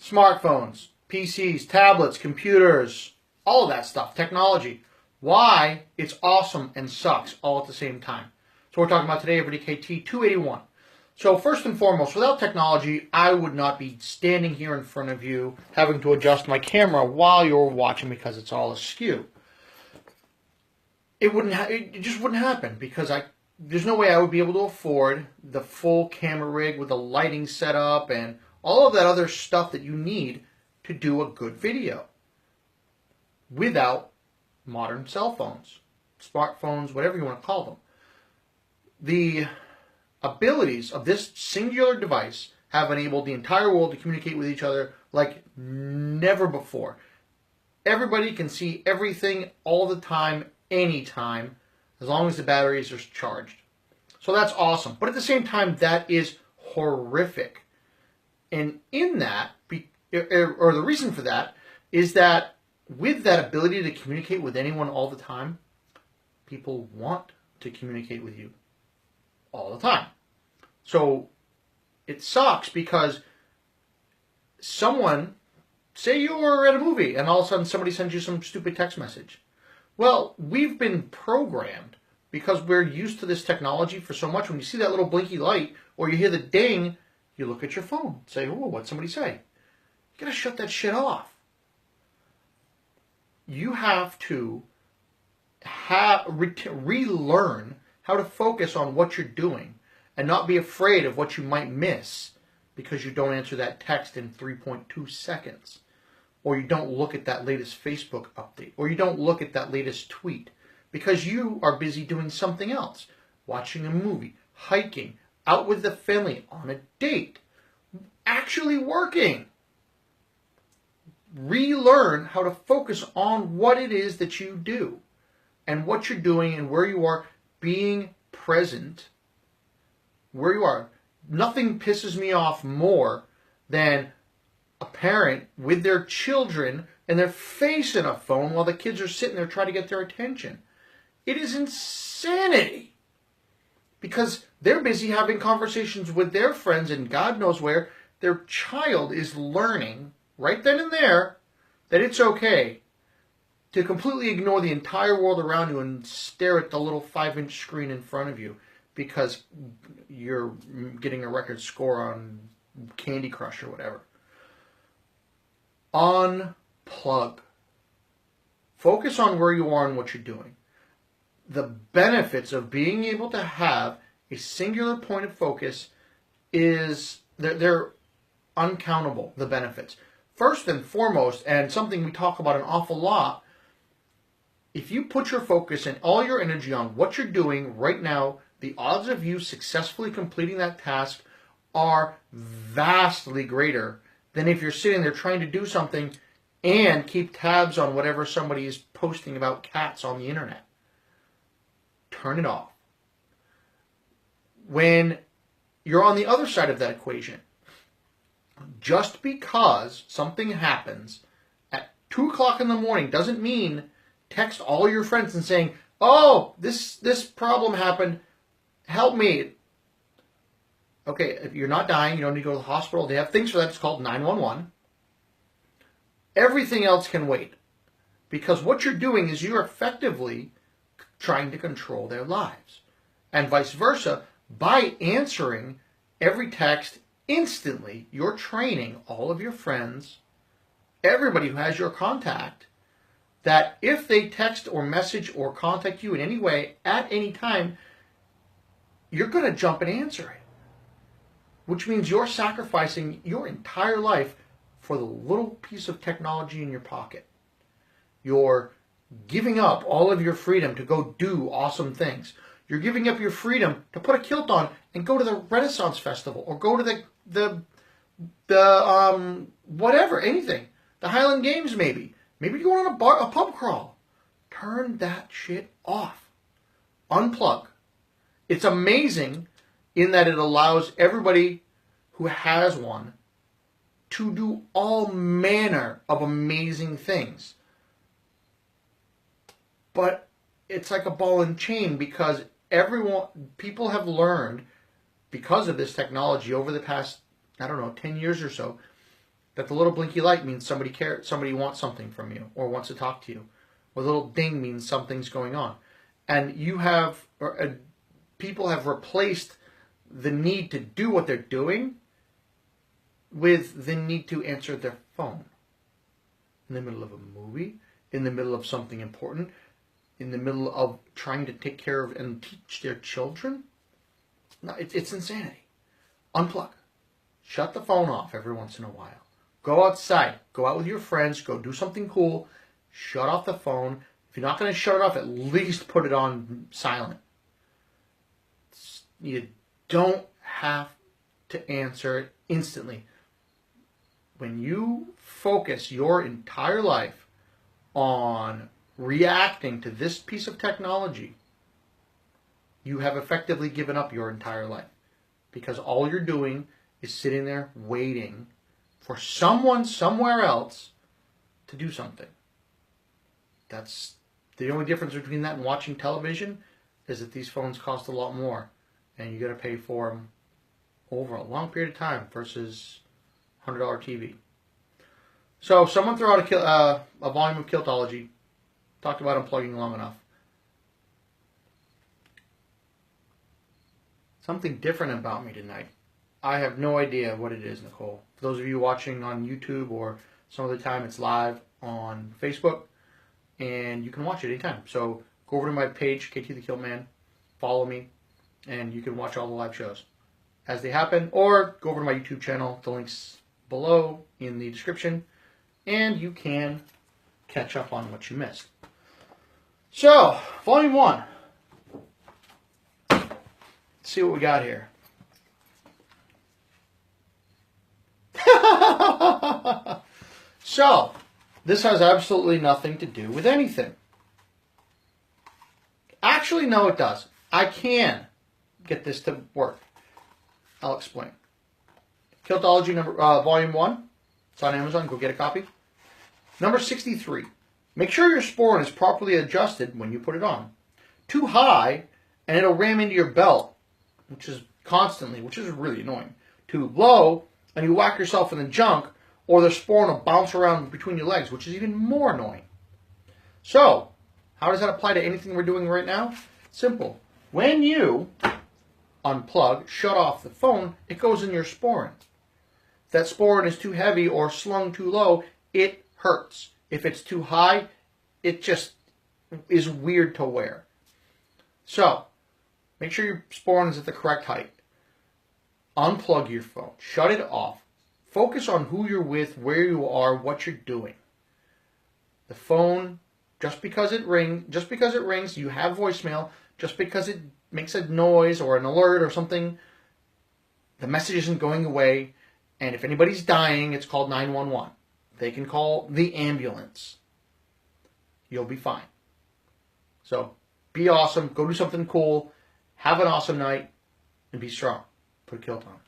smartphones, PCs, tablets, computers, all of that stuff, technology. Why it's awesome and sucks all at the same time. So we're talking about today, everydaykt 281. So first and foremost, without technology, I would not be standing here in front of you having to adjust my camera while you're watching because it's all askew. It just wouldn't happen because there's no way I would be able to afford the full camera rig with the lighting set up and all of that other stuff that you need to do a good video without modern cell phones, smartphones, whatever you want to call them. The abilities of this singular device have enabled the entire world to communicate with each other like never before. Everybody can see everything all the time, anytime, as long as the batteries are charged. So that's awesome. But at the same time, that is horrific. And in that, or the reason for that, is that with that ability to communicate with anyone all the time, people want to communicate with you all the time. So it sucks because someone, say you were at a movie and all of a sudden somebody sends you some stupid text message. Well, we've been programmed because we're used to this technology for so much. When you see that little blinky light or you hear the ding, you look at your phone, say, oh, what'd somebody say? You gotta shut that shit off. You have to relearn how to focus on what you're doing and not be afraid of what you might miss because you don't answer that text in 3.2 seconds. Or you don't look at that latest Facebook update. Or you don't look at that latest tweet. Because you are busy doing something else. Watching a movie, hiking, out with the family, on a date. Actually working. Relearn how to focus on what it is that you do. And what you're doing and where you are. Being present. Where you are. Nothing pisses me off more than a parent with their children and their face in a phone while the kids are sitting there trying to get their attention. It is insanity. Because they're busy having conversations with their friends and God knows where. Their child is learning right then and there that it's okay to completely ignore the entire world around you and stare at the little 5-inch screen in front of you because you're getting a record score on Candy Crush or whatever. Unplug. Focus on where you are and what you're doing. The benefits of being able to have a singular point of focus is they're uncountable, the benefits. First and foremost, and something we talk about an awful lot, if you put your focus and all your energy on what you're doing right now, the odds of you successfully completing that task are vastly greater than if you're sitting there trying to do something and keep tabs on whatever somebody is posting about cats on the internet. Turn it off. When you're on the other side of that equation, just because something happens at 2 o'clock in the morning doesn't mean text all your friends and saying, oh, this problem happened, help me. Okay, if you're not dying, you don't need to go to the hospital. They have things for that. It's called 911. Everything else can wait. Because what you're doing is you're effectively trying to control their lives. And vice versa, by answering every text instantly, you're training all of your friends, everybody who has your contact, that if they text or message or contact you in any way at any time, you're going to jump and answer it. Which means you're sacrificing your entire life for the little piece of technology in your pocket. You're giving up all of your freedom to go do awesome things. You're giving up your freedom to put a kilt on and go to the Renaissance Festival or go to the whatever, anything. The Highland Games maybe. Maybe go on a pub crawl. Turn that shit off. Unplug. It's amazing in that it allows everybody who has one to do all manner of amazing things. But it's like a ball and chain because people have learned because of this technology over the past, 10 years or so, That the little blinky light means somebody wants something from you or wants to talk to you. Or the little ding means something's going on. And people have replaced the need to do what they're doing with the need to answer their phone. In the middle of a movie, in the middle of something important, in the middle of trying to take care of and teach their children. No, it's insanity. Unplug. Shut the phone off every once in a while. Go outside. Go out with your friends. Go do something cool. Shut off the phone. If you're not going to shut it off, at least put it on silent. You don't have to answer it instantly. When you focus your entire life on reacting to this piece of technology, you have effectively given up your entire life. Because all you're doing is sitting there waiting for someone somewhere else to do something. That's the only difference between that and watching television, is that these phones cost a lot more. And you got to pay for them over a long period of time versus $100 TV. So someone threw out a volume of Kiltology. Talked about unplugging long enough. Something different about me tonight. I have no idea what it is, Nicole. For those of you watching on YouTube or some other time, it's live on Facebook. And you can watch it anytime. So go over to my page, KT the Kiltman. Follow me. And you can watch all the live shows as they happen. Or go over to my YouTube channel. The link's below in the description. And you can catch up on what you missed. So, Volume 1. Let's see what we got here. So, this has absolutely nothing to do with anything. Actually, no, it does. I can get this to work. I'll explain. Kiltology Volume 1. It's on Amazon. Go get a copy. Number 63. Make sure your sporran is properly adjusted when you put it on. Too high, and it'll ram into your belt, which is really annoying. Too low, and you whack yourself in the junk, or the sporran will bounce around between your legs, which is even more annoying. So, how does that apply to anything we're doing right now? Simple. When you unplug, shut off the phone, it goes in your sporran. If that sporran is too heavy or slung too low, it hurts. If it's too high, it just is weird to wear. So, make sure your sporran is at the correct height. Unplug your phone. Shut it off. Focus on who you're with, where you are, what you're doing. The phone, just because it rings, you have voicemail, just because it makes a noise or an alert or something, the message isn't going away. And if anybody's dying, it's called 911. They can call the ambulance. You'll be fine. So, be awesome. Go do something cool. Have an awesome night. And be strong. Put a kilt on.